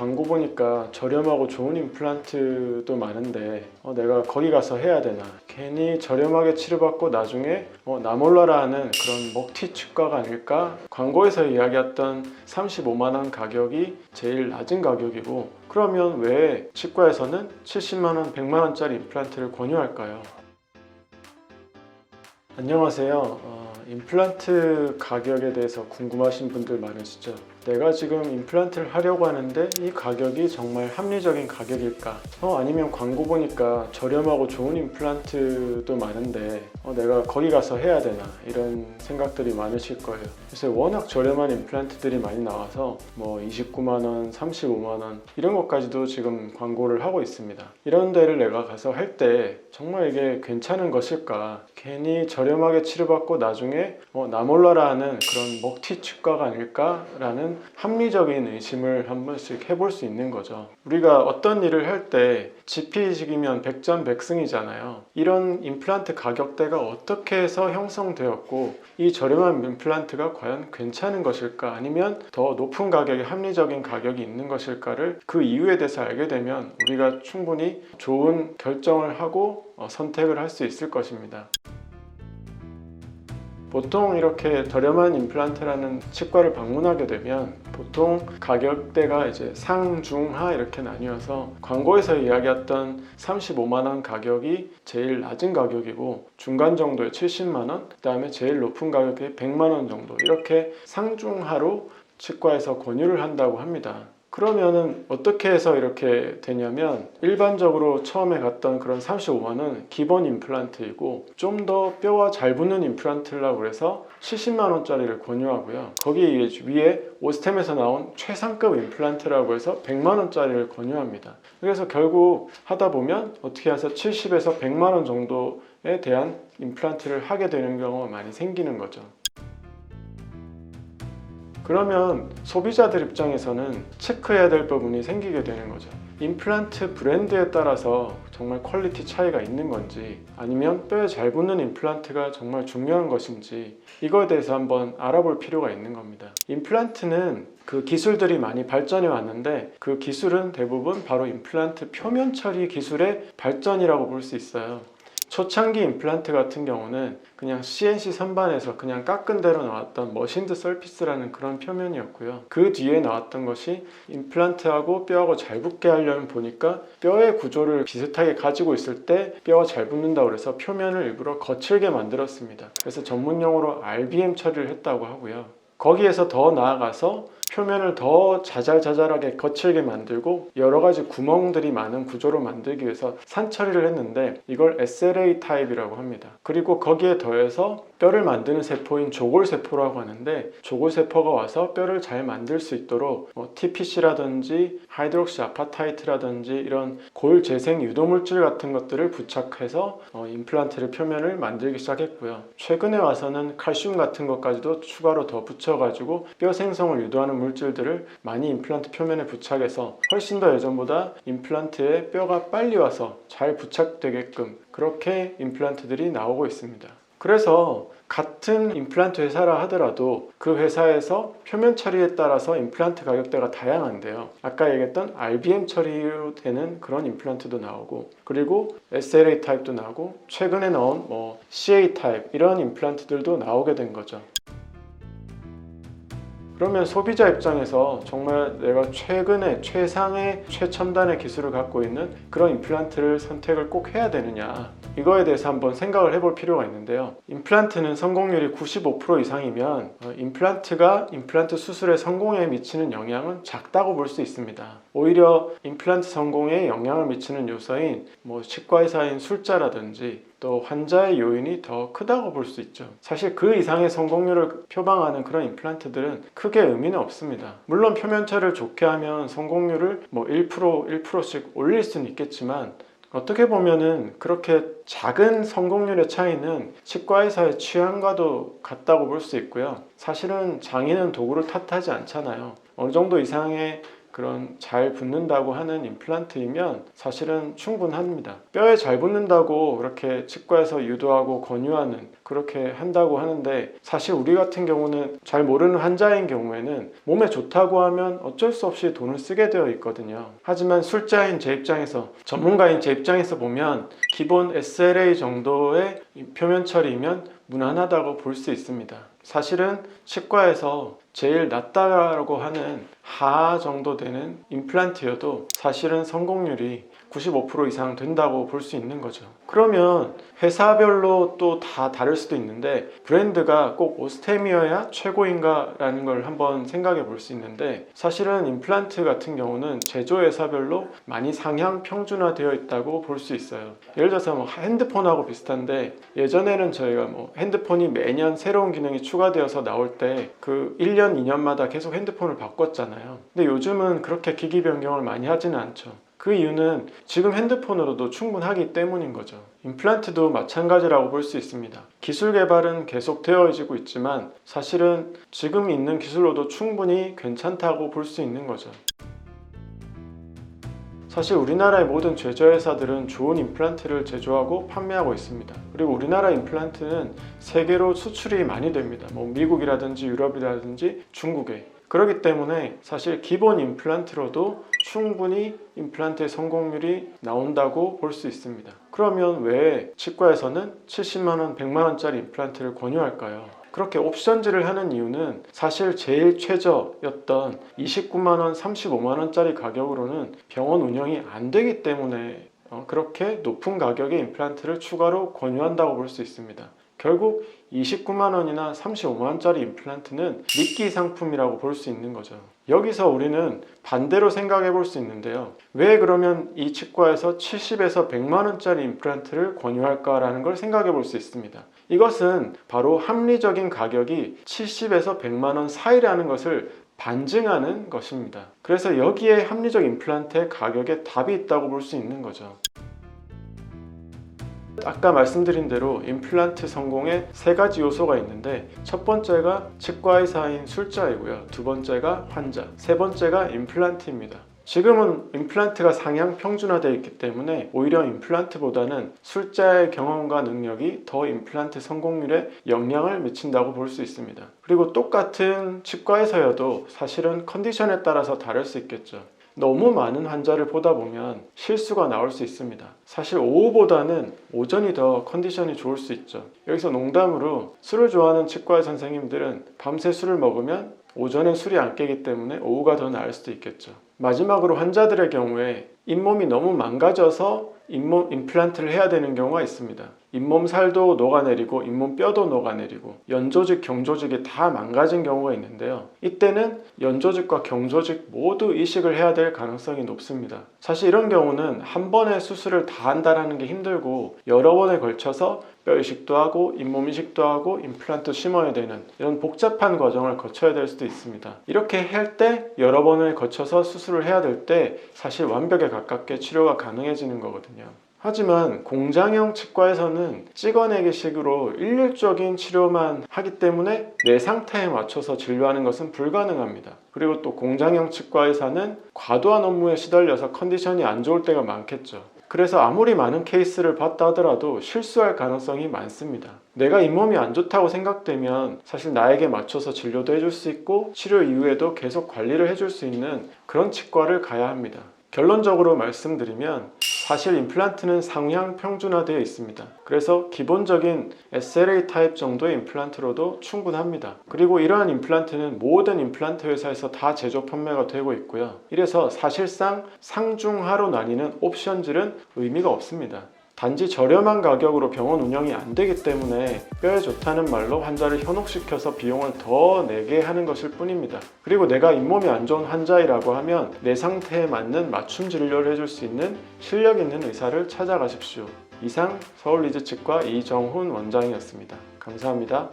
광고 보니까 저렴하고 좋은 임플란트도 많은데 내가 거기 가서 해야 되나, 괜히 저렴하게 치료받고 나중에 나 몰라라 하는 그런 먹튀 치과가 아닐까. 광고에서 이야기했던 35만원 가격이 제일 낮은 가격이고, 그러면 왜 치과에서는 70만원, 100만원짜리 임플란트를 권유할까요? 안녕하세요. 임플란트 가격에 대해서 궁금하신 분들 많으시죠? 내가 지금 임플란트를 하려고 하는데 이 가격이 정말 합리적인 가격일까? 아니면 광고 보니까 저렴하고 좋은 임플란트도 많은데 내가 거기 가서 해야 되나? 이런 생각들이 많으실 거예요. 요새 워낙 저렴한 임플란트들이 많이 나와서 29만원, 35만원 이런 것까지도 지금 광고를 하고 있습니다. 이런 데를 내가 가서 할 때 정말 이게 괜찮은 것일까? 괜히 저렴하게 치료받고 나중에 나 몰라라 하는 그런 먹튀 치과가 아닐까? 라는 합리적인 의심을 한 번씩 해볼 수 있는 거죠. 우리가 어떤 일을 할 때 지피지기면 백전백승이잖아요. 이런 임플란트 가격대가 어떻게 해서 형성되었고, 이 저렴한 임플란트가 과연 괜찮은 것일까, 아니면 더 높은 가격에 합리적인 가격이 있는 것일까를 그 이유에 대해서 알게 되면 우리가 충분히 좋은 결정을 하고 선택을 할 수 있을 것입니다. 보통 이렇게 저렴한 임플란트라는 치과를 방문하게 되면 보통 가격대가 이제 상, 중, 하 이렇게 나뉘어서, 광고에서 이야기했던 35만원 가격이 제일 낮은 가격이고, 중간 정도의 70만원, 그 다음에 제일 높은 가격의 100만원 정도, 이렇게 상중하로 치과에서 권유를 한다고 합니다. 그러면은 어떻게 해서 이렇게 되냐면, 일반적으로 처음에 갔던 그런 35만원 기본 임플란트이고, 좀 더 뼈가 잘 붙는 임플란트라고 해서 70만원짜리를 권유하고요. 거기 위에 오스템에서 나온 최상급 임플란트라고 해서 100만원짜리를 권유합니다. 그래서 결국 하다 보면 어떻게 해서 70에서 100만원 정도에 대한 임플란트를 하게 되는 경우가 많이 생기는 거죠. 그러면 소비자들 입장에서는 체크해야 될 부분이 생기게 되는 거죠. 임플란트 브랜드에 따라서 정말 퀄리티 차이가 있는 건지, 아니면 뼈에 잘 붙는 임플란트가 정말 중요한 것인지, 이거에 대해서 한번 알아볼 필요가 있는 겁니다. 임플란트는 그 기술들이 많이 발전해 왔는데, 그 기술은 대부분 바로 임플란트 표면 처리 기술의 발전이라고 볼 수 있어요. 초창기 임플란트 같은 경우는 그냥 CNC 선반에서 그냥 깎은 대로 나왔던 머신드 서피스라는 그런 표면이었고요. 그 뒤에 나왔던 것이 임플란트하고 뼈하고 잘 붙게 하려면 보니까 뼈의 구조를 비슷하게 가지고 있을 때 뼈가 잘 붙는다고 해서 표면을 일부러 거칠게 만들었습니다. 그래서 전문용어로 RBM 처리를 했다고 하고요. 거기에서 더 나아가서 표면을 더 자잘자잘하게 거칠게 만들고 여러 가지 구멍들이 많은 구조로 만들기 위해서 산처리를 했는데, 이걸 SLA 타입이라고 합니다. 그리고 거기에 더해서 뼈를 만드는 세포인 조골세포라고 하는데, 조골세포가 와서 뼈를 잘 만들 수 있도록 TPC라든지 하이드록시 아파타이트라든지 이런 골재생 유도물질 같은 것들을 부착해서 임플란트를 표면을 만들기 시작했고요. 최근에 와서는 칼슘 같은 것까지도 추가로 더 붙여가지고 뼈 생성을 유도하는 물질들을 많이 임플란트 표면에 부착해서 훨씬 더 예전보다 임플란트에 뼈가 빨리 와서 잘 부착되게끔 그렇게 임플란트들이 나오고 있습니다. 그래서 같은 임플란트 회사라 하더라도 그 회사에서 표면 처리에 따라서 임플란트 가격대가 다양한데요. 아까 얘기했던 RBM 처리로 되는 그런 임플란트도 나오고, 그리고 SLA 타입도 나오고, 최근에 나온 CA 타입 이런 임플란트들도 나오게 된 거죠. 그러면 소비자 입장에서 정말 내가 최근에 최상의 최첨단의 기술을 갖고 있는 그런 임플란트를 선택을 꼭 해야 되느냐, 이거에 대해서 한번 생각을 해볼 필요가 있는데요. 임플란트는 성공률이 95% 이상이면 임플란트가 임플란트 수술의 성공에 미치는 영향은 작다고 볼 수 있습니다. 오히려 임플란트 성공에 영향을 미치는 요소인 치과의사인 숫자라든지 또 환자의 요인이 더 크다고 볼 수 있죠. 사실 그 이상의 성공률을 표방하는 그런 임플란트들은 크게 의미는 없습니다. 물론 표면처리를 좋게 하면 성공률을 1%, 1%씩 올릴 수는 있겠지만, 어떻게 보면은 그렇게 작은 성공률의 차이는 치과의사의 취향과도 같다고 볼 수 있고요. 사실은 장인은 도구를 탓하지 않잖아요. 어느 정도 이상의 그런 잘 붙는다고 하는 임플란트이면 사실은 충분합니다. 뼈에 잘 붙는다고 그렇게 치과에서 유도하고 권유하는 그렇게 한다고 하는데, 사실 우리 같은 경우는 잘 모르는 환자인 경우에는 몸에 좋다고 하면 어쩔 수 없이 돈을 쓰게 되어 있거든요. 하지만 술자인 제 입장에서, 전문가인 제 입장에서 보면 기본 SLA 정도의 표면 처리이면 무난하다고 볼 수 있습니다. 사실은 치과에서 제일 낫다고 하는 하 정도 되는 임플란트여도 사실은 성공률이 95% 이상 된다고 볼 수 있는 거죠. 그러면 회사별로 또 다 다를 수도 있는데, 브랜드가 꼭 오스템이어야 최고인가 라는 걸 한번 생각해 볼 수 있는데, 사실은 임플란트 같은 경우는 제조회사별로 많이 상향 평준화되어 있다고 볼 수 있어요. 예를 들어서 뭐 핸드폰하고 비슷한데, 예전에는 저희가 뭐 핸드폰이 매년 새로운 기능이 추가되어서 나올 때 그 1년, 2년마다 계속 핸드폰을 바꿨잖아요. 근데 요즘은 그렇게 기기 변경을 많이 하지는 않죠. 그 이유는 지금 핸드폰으로도 충분하기 때문인 거죠. 임플란트도 마찬가지라고 볼 수 있습니다. 기술 개발은 계속 되어지고 있지만 사실은 지금 있는 기술로도 충분히 괜찮다고 볼 수 있는 거죠. 사실 우리나라의 모든 제조회사들은 좋은 임플란트를 제조하고 판매하고 있습니다. 그리고 우리나라 임플란트는 세계로 수출이 많이 됩니다. 뭐 미국이라든지 유럽이라든지 중국에. 그렇기 때문에 사실 기본 임플란트로도 충분히 임플란트의 성공률이 나온다고 볼 수 있습니다. 그러면 왜 치과에서는 70만원, 100만원짜리 임플란트를 권유할까요? 그렇게 옵션제를 하는 이유는 사실 제일 최저였던 29만원, 35만원짜리 가격으로는 병원 운영이 안 되기 때문에 그렇게 높은 가격의 임플란트를 추가로 권유한다고 볼 수 있습니다. 결국 29만원이나 35만원짜리 임플란트는 미끼 상품이라고 볼 수 있는 거죠. 여기서 우리는 반대로 생각해 볼 수 있는데요. 왜 그러면 이 치과에서 70에서 100만원짜리 임플란트를 권유할까라는 걸 생각해 볼 수 있습니다. 이것은 바로 합리적인 가격이 70에서 100만원 사이라는 것을 반증하는 것입니다. 그래서 여기에 합리적 임플란트의 가격에 답이 있다고 볼 수 있는 거죠. 아까 말씀드린 대로 임플란트 성공에 세 가지 요소가 있는데, 첫 번째가 치과의사인 술자이고요, 두 번째가 환자, 세 번째가 임플란트입니다. 지금은 임플란트가 상향 평준화되어 있기 때문에 오히려 임플란트보다는 술자의 경험과 능력이 더 임플란트 성공률에 영향을 미친다고 볼 수 있습니다. 그리고 똑같은 치과에서여도 사실은 컨디션에 따라서 다를 수 있겠죠. 너무 많은 환자를 보다 보면 실수가 나올 수 있습니다. 사실 오후보다는 오전이 더 컨디션이 좋을 수 있죠. 여기서 농담으로 술을 좋아하는 치과 선생님들은 밤새 술을 먹으면 오전엔 술이 안 깨기 때문에 오후가 더 나을 수도 있겠죠. 마지막으로 환자들의 경우에 잇몸이 너무 망가져서 임플란트를 해야 되는 경우가 있습니다. 잇몸 살도 녹아내리고 잇몸 뼈도 녹아내리고 연조직, 경조직이 다 망가진 경우가 있는데요. 이때는 연조직과 경조직 모두 이식을 해야 될 가능성이 높습니다. 사실 이런 경우는 한 번에 수술을 다 한다는 게 힘들고 여러 번에 걸쳐서 뼈 이식도 하고 잇몸 이식도 하고 임플란트 심어야 되는 이런 복잡한 과정을 거쳐야 될 수도 있습니다. 이렇게 할 때 여러 번을 거쳐서 수술을 해야 될 때 사실 완벽에 가깝게 치료가 가능해지는 거거든요. 하지만 공장형 치과에서는 찍어내기식으로 일률적인 치료만 하기 때문에 내 상태에 맞춰서 진료하는 것은 불가능합니다. 그리고 또 공장형 치과의사는 과도한 업무에 시달려서 컨디션이 안 좋을 때가 많겠죠. 그래서 아무리 많은 케이스를 봤다 하더라도 실수할 가능성이 많습니다. 내가 잇몸이 안 좋다고 생각되면 사실 나에게 맞춰서 진료도 해줄 수 있고 치료 이후에도 계속 관리를 해줄 수 있는 그런 치과를 가야 합니다. 결론적으로 말씀드리면 사실 임플란트는 상향 평준화되어 있습니다. 그래서 기본적인 SLA 타입 정도의 임플란트로도 충분합니다. 그리고 이러한 임플란트는 모든 임플란트 회사에서 다 제조 판매가 되고 있고요. 이래서 사실상 상중하로 나뉘는 옵션들은 의미가 없습니다. 단지 저렴한 가격으로 병원 운영이 안 되기 때문에 뼈에 좋다는 말로 환자를 현혹시켜서 비용을 더 내게 하는 것일 뿐입니다. 그리고 내가 잇몸이 안 좋은 환자이라고 하면 내 상태에 맞는 맞춤 진료를 해줄 수 있는 실력 있는 의사를 찾아가십시오. 이상 서울리즈치과 이정훈 원장이었습니다. 감사합니다.